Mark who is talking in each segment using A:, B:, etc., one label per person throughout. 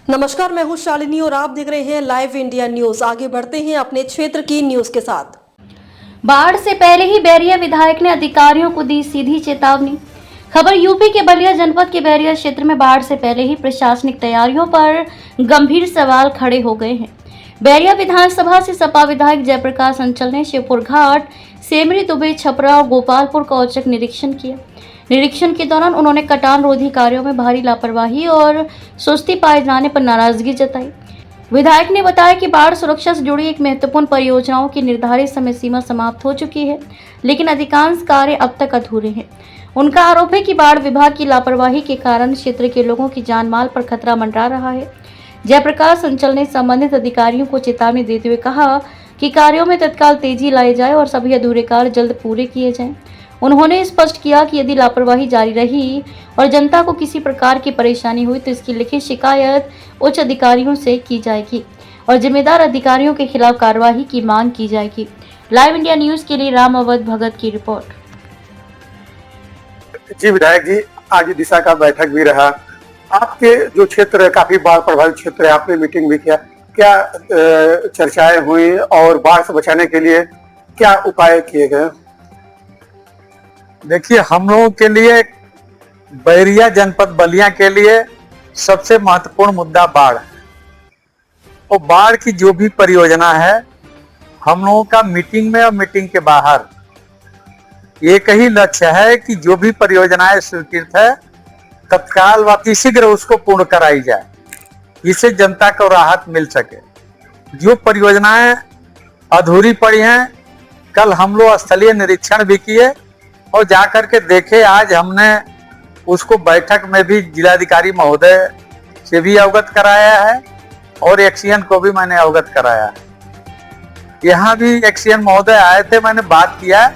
A: नमस्कार, मैं हूं शालिनी और आप देख रहे हैं लाइव इंडिया न्यूज। आगे बढ़ते हैं अपने क्षेत्र की न्यूज के साथ।
B: बाढ़ से पहले ही बैरिया विधायक ने अधिकारियों को दी सीधी चेतावनी। खबर यूपी के बलिया जनपद के बैरिया क्षेत्र में बाढ़ से पहले ही प्रशासनिक तैयारियों पर गंभीर सवाल खड़े हो गए हैं। बैरिया विधानसभा से सपा विधायक जयप्रकाश अंचल ने शिवपुर घाट, सेमरी, दुबे, छपरा और गोपालपुर का औचक निरीक्षण किया। निरीक्षण के दौरान उन्होंने कटान रोधी कार्यों में भारी लापरवाही और सुस्ती पाए जाने पर नाराजगी जताई। विधायक ने बताया कि बाढ़ सुरक्षा से जुड़ी एक महत्वपूर्ण परियोजनाओं की निर्धारित समय सीमा समाप्त हो चुकी है, लेकिन अधिकांश कार्य अब तक अधूरे हैं। उनका आरोप है कि बाढ़ विभाग की लापरवाही के कारण क्षेत्र के लोगों की जान माल पर खतरा मंडरा रहा है। जयप्रकाश अंचल ने संबंधित अधिकारियों को चेतावनी देते हुए कहा कि कार्यों में तत्काल तेजी लाई जाए और सभी अधूरे कार्य जल्द पूरे किए जाएं। उन्होंने स्पष्ट किया कि यदि लापरवाही जारी रही और जनता को किसी प्रकार की परेशानी हुई तो इसकी लिखित शिकायत उच्च अधिकारियों से की जाएगी और जिम्मेदार अधिकारियों के खिलाफ कार्रवाई की मांग की जाएगी। लाइव इंडिया न्यूज के लिए राम अवध भगत की रिपोर्ट।
C: जी विधायक जी, आज दिशा का बैठक भी रहा। आपके जो क्षेत्र है काफी बाढ़ प्रभावित क्षेत्र है, आपने मीटिंग भी किया, क्या चर्चाएं हुई और बाढ़ से बचाने के लिए क्या उपाय किए गए?
D: देखिए, हम लोगों के लिए बैरिया जनपद बलिया के लिए सबसे महत्वपूर्ण मुद्दा बाढ़ है। और बाढ़ की जो भी परियोजना है, हम लोगों का मीटिंग में और मीटिंग के बाहर एक ही लक्ष्य है कि जो भी परियोजनाएं स्वीकृत है तत्काल व अतिशीघ्र उसको पूर्ण कराई जाए, इससे जनता को राहत मिल सके। जो परियोजनाएं अधूरी पड़ी हैं, कल हम लोग स्थलीय निरीक्षण भी किए और जाकर के देखे। आज हमने उसको बैठक में भी जिलाधिकारी महोदय से भी अवगत कराया है और एक्सीएन को भी मैंने अवगत कराया है। यहाँ भी एक्सीएन महोदय आए थे, मैंने बात किया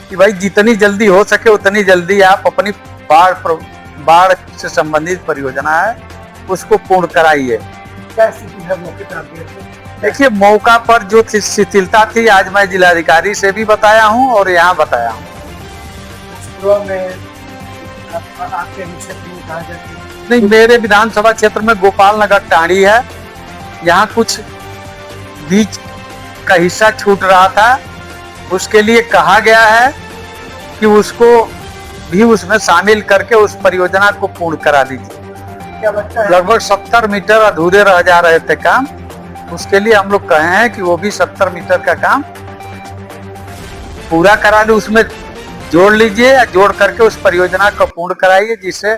D: कि भाई जितनी जल्दी हो सके उतनी जल्दी आप अपनी बाढ़ से संबंधित परियोजना है उसको पूर्ण कराइए। देखिए, मौका पर जो शिथिलता थी आज मैं जिलाधिकारी से भी बताया हूँ और यहाँ बताया हूँ। नहीं, मेरे विधानसभा क्षेत्र में गोपाल नगर टाड़ी है, यहाँ कुछ बीच का हिस्सा छूट रहा था, उसके लिए कहा गया है कि उसको भी उसमें शामिल करके उस परियोजना को पूर्ण करा दीजिए। लगभग 70 मीटर अधूरे रह जा रहे थे काम, उसके लिए हम लोग कहे हैं कि वो भी 70 मीटर का काम पूरा करा ले, उसमें जोड़ लीजिए या जोड़ करके उस परियोजना को पूर्ण कराइए जिससे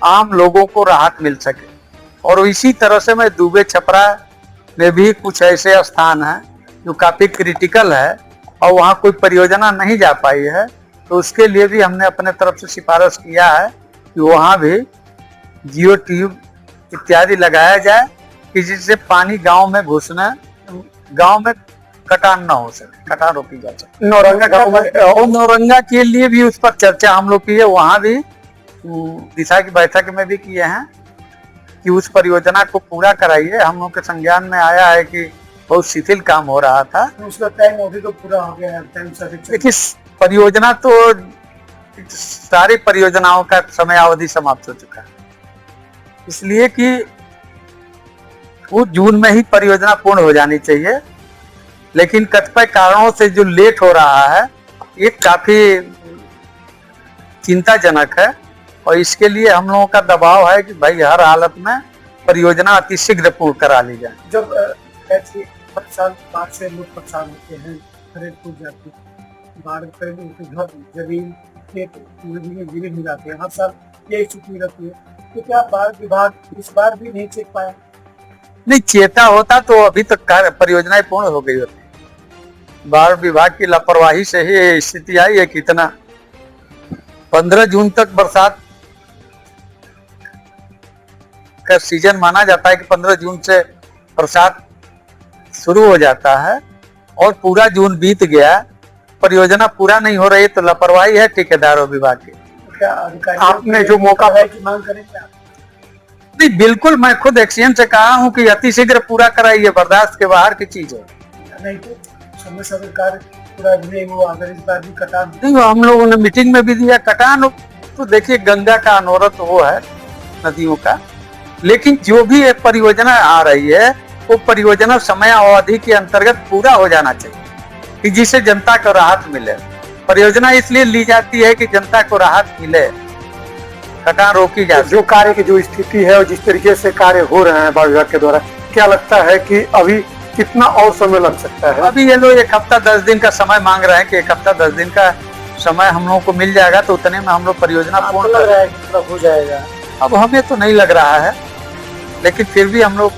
D: आम लोगों को राहत मिल सके। और इसी तरह से मैं दुबे छपरा में भी कुछ ऐसे स्थान हैं जो काफी क्रिटिकल है और वहाँ कोई परियोजना नहीं जा पाई है, तो उसके लिए भी हमने अपने तरफ से सिफारिश किया है कि वहाँ भी जियो ट्यूब इत्यादि लगाया जाए कि जिससे पानी गांव में घुसना, गांव में कटान ना हो सके, कटान रोकी जा सके।
C: नौरंगा गांव में
D: और नौरंगा के लिए भी उस पर चर्चा हम लोग की है, वहाँ भी दिशा की बैठक में भी किए हैं कि उस परियोजना को पूरा कराइए। हम लोग के संज्ञान में आया है कि बहुत शिथिल काम हो रहा था,
C: उसका टाइम अभी तो पूरा हो गया है।
D: देखिए, परियोजना तो सारी परियोजनाओं का समय अवधि समाप्त हो चुका है, इसलिए कि वो जून में ही परियोजना पूर्ण हो जानी चाहिए, लेकिन कतिपय कारणों से जो लेट हो रहा है ये काफी चिंताजनक है और इसके लिए हम लोगों का दबाव है कि भाई हर हालत में परियोजना अतिशीघ्र पूर्ण करा ली जाए।
C: जब ऐसी बाढ़ से लोग परेशान होते हैं, बाढ़ से उनके घर, जमीन, खेत गिरे हो जाते हैं, हर साल यही स्थिति रहती है, तो क्या बाढ़ विभाग इस बार भी नहीं चेक पाया?
D: नहीं, चेता होता तो अभी तक परियोजनाएं पूर्ण हो गई होती। बाढ़ विभाग की लापरवाही से ही स्थिति आई है। कितना 15 जून तक बरसात का सीजन माना जाता है कि 15 जून से बरसात शुरू हो जाता है और पूरा जून बीत गया, परियोजना पूरा नहीं हो रही, तो लापरवाही है ठेकेदारों विभाग की।
C: क्या आपने जो मौका है कि मांग करें क्या?
D: नहीं, बिल्कुल, मैं खुद एक्सीएन से कहा हूं कि अतिशीघ्र पूरा कराइए, बर्दाश्त के बाहर की चीज है।
C: नहीं तो समय सरकार पूरा नहीं हुआ, अगर इस बार भी कटान
D: नहीं, हम लोगों ने मीटिंग में भी दिया। कटान तो देखिए, गंगा का अनवरत वो है नदियों का, लेकिन जो भी एक परियोजना आ रही है वो परियोजना समय अवधि के अंतर्गत पूरा हो जाना चाहिए कि जिससे जनता को राहत मिले। परियोजना इसलिए ली जाती है कि जनता को राहत मिले, कटान रोकी जा सके।
C: जो कार्य की जो स्थिति है और जिस तरीके से कार्य हो रहे हैं बाढ़ विभाग के द्वारा, क्या लगता है कि अभी कितना और समय लग सकता है?
D: अभी ये लोग 1 हफ्ता 10 दिन का समय मांग रहे हैं कि 1 हफ्ता 10 दिन का समय हम लोगों को मिल जाएगा तो उतने में हम लोग परियोजना पूर्ण
C: लग रहा है कि हो जाएगा।
D: अब हमें तो नहीं लग रहा है, लेकिन फिर भी हम लोग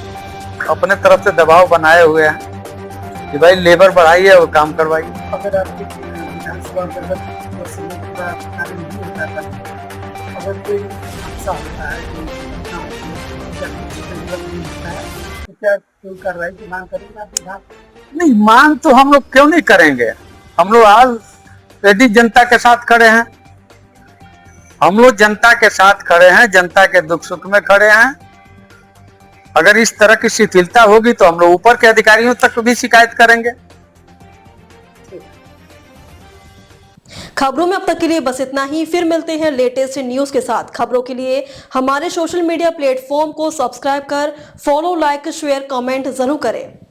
D: अपने तरफ से दबाव बनाए हुए हैं कि भाई लेबर बढ़ाइए और काम करवाइए।
C: अगर आपकी विधानसभा अंतर्गत कार्य नहीं होता था, अगर कोई हादसा होता है तो क्या कोई कार्रवाई की मांग करेंगे आप विभाग?
D: नहीं, मांग तो हम लोग क्यों नहीं करेंगे। हम लोग आज रेडी जनता के साथ खड़े हैं, हम लोग जनता के साथ खड़े हैं, जनता के दुख सुख में खड़े हैं। अगर इस तरह की शिथिलता होगी तो हम लोग ऊपर के अधिकारियों तक भी शिकायत करेंगे।
A: खबरों में अब तक के लिए बस इतना ही। फिर मिलते हैं लेटेस्ट न्यूज के साथ। खबरों के लिए हमारे सोशल मीडिया प्लेटफॉर्म को सब्सक्राइब कर फॉलो, लाइक, शेयर, कमेंट जरूर करें।